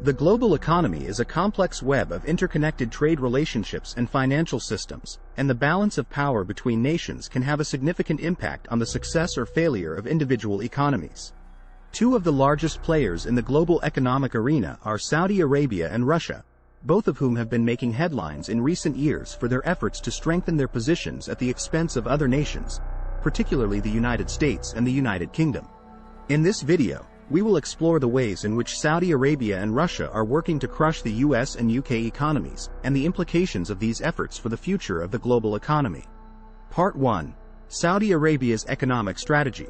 The global economy is a complex web of interconnected trade relationships and financial systems, and the balance of power between nations can have a significant impact on the success or failure of individual economies. Two of the largest players in the global economic arena are Saudi Arabia and Russia, both of whom have been making headlines in recent years for their efforts to strengthen their positions at the expense of other nations, particularly the United States and the United Kingdom. In this video, we will explore the ways in which Saudi Arabia and Russia are working to crush the US and UK economies, and the implications of these efforts for the future of the global economy. Part 1. Saudi Arabia's Economic Strategy.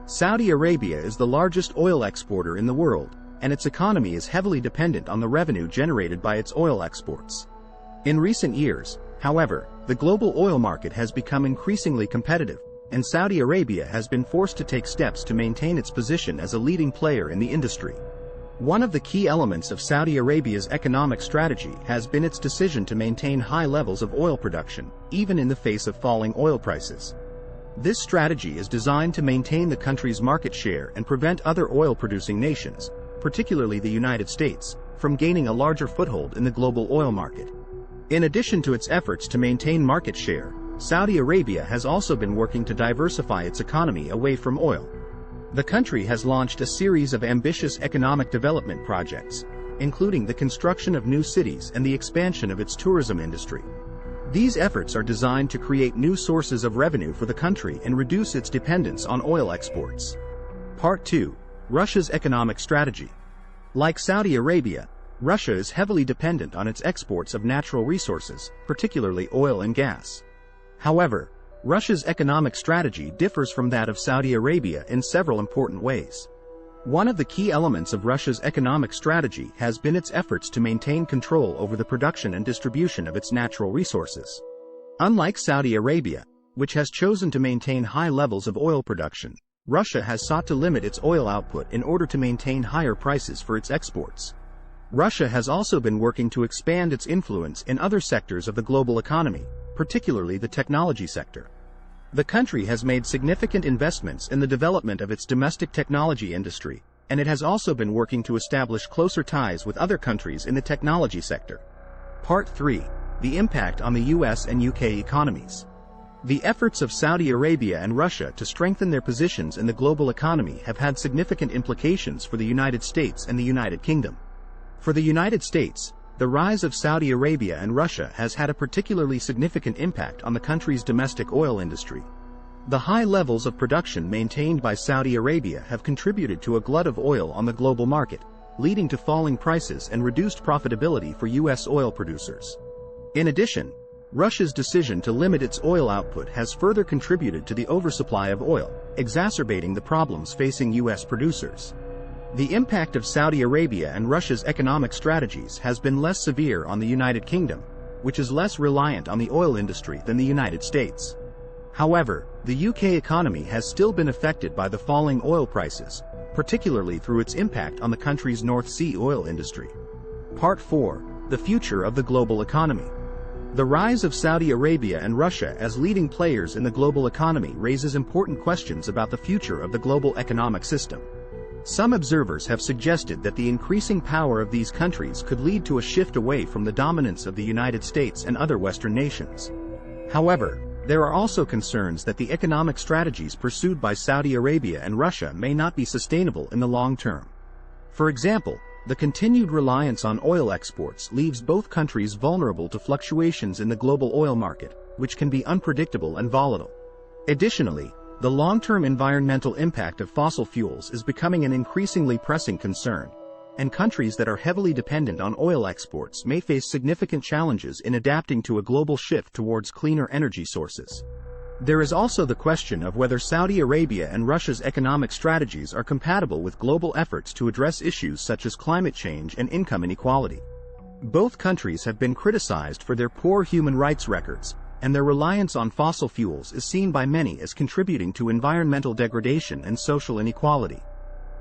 Saudi Arabia is the largest oil exporter in the world, and its economy is heavily dependent on the revenue generated by its oil exports. In recent years, however, the global oil market has become increasingly competitive, and Saudi Arabia has been forced to take steps to maintain its position as a leading player in the industry. One of the key elements of Saudi Arabia's economic strategy has been its decision to maintain high levels of oil production, even in the face of falling oil prices. This strategy is designed to maintain the country's market share and prevent other oil-producing nations, particularly the United States, from gaining a larger foothold in the global oil market. In addition to its efforts to maintain market share, Saudi Arabia has also been working to diversify its economy away from oil. The country has launched a series of ambitious economic development projects, including the construction of new cities and the expansion of its tourism industry. These efforts are designed to create new sources of revenue for the country and reduce its dependence on oil exports. Part 2. Russia's Economic Strategy. Like Saudi Arabia, Russia is heavily dependent on its exports of natural resources, particularly oil and gas. However, Russia's economic strategy differs from that of Saudi Arabia in several important ways. One of the key elements of Russia's economic strategy has been its efforts to maintain control over the production and distribution of its natural resources. Unlike Saudi Arabia, which has chosen to maintain high levels of oil production, Russia has sought to limit its oil output in order to maintain higher prices for its exports. Russia has also been working to expand its influence in other sectors of the global economy, particularly the technology sector. The country has made significant investments in the development of its domestic technology industry, and it has also been working to establish closer ties with other countries in the technology sector. Part 3. The impact on the US and UK economies. The efforts of Saudi Arabia and Russia to strengthen their positions in the global economy have had significant implications for the United States and the United Kingdom. For the United States, the rise of Saudi Arabia and Russia has had a particularly significant impact on the country's domestic oil industry. The high levels of production maintained by Saudi Arabia have contributed to a glut of oil on the global market, leading to falling prices and reduced profitability for U.S. oil producers. In addition, Russia's decision to limit its oil output has further contributed to the oversupply of oil, exacerbating the problems facing U.S. producers. The impact of Saudi Arabia and Russia's economic strategies has been less severe on the United Kingdom, which is less reliant on the oil industry than the United States. However, the UK economy has still been affected by the falling oil prices, particularly through its impact on the country's North Sea oil industry. Part 4. The future of the global economy. The rise of Saudi Arabia and Russia as leading players in the global economy raises important questions about the future of the global economic system. Some observers have suggested that the increasing power of these countries could lead to a shift away from the dominance of the United States and other Western nations. However, there are also concerns that the economic strategies pursued by Saudi Arabia and Russia may not be sustainable in the long term. For example, the continued reliance on oil exports leaves both countries vulnerable to fluctuations in the global oil market, which can be unpredictable and volatile. Additionally, the long-term environmental impact of fossil fuels is becoming an increasingly pressing concern, and countries that are heavily dependent on oil exports may face significant challenges in adapting to a global shift towards cleaner energy sources. There is also the question of whether Saudi Arabia and Russia's economic strategies are compatible with global efforts to address issues such as climate change and income inequality. Both countries have been criticized for their poor human rights records, and their reliance on fossil fuels is seen by many as contributing to environmental degradation and social inequality.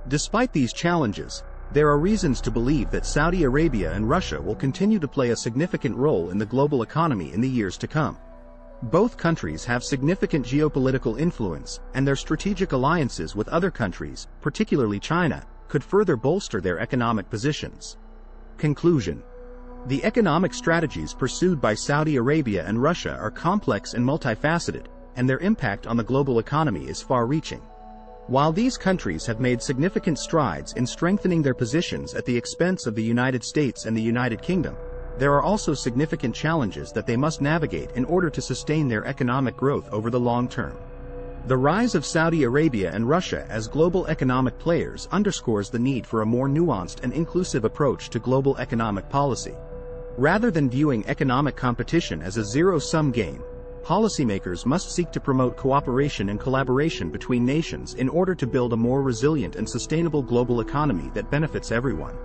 Despite these challenges, there are reasons to believe that Saudi Arabia and Russia will continue to play a significant role in the global economy in the years to come. Both countries have significant geopolitical influence, and their strategic alliances with other countries, particularly China, could further bolster their economic positions. Conclusion. The economic strategies pursued by Saudi Arabia and Russia are complex and multifaceted, and their impact on the global economy is far-reaching. While these countries have made significant strides in strengthening their positions at the expense of the United States and the United Kingdom, there are also significant challenges that they must navigate in order to sustain their economic growth over the long term. The rise of Saudi Arabia and Russia as global economic players underscores the need for a more nuanced and inclusive approach to global economic policy. Rather than viewing economic competition as a zero-sum game, policymakers must seek to promote cooperation and collaboration between nations in order to build a more resilient and sustainable global economy that benefits everyone.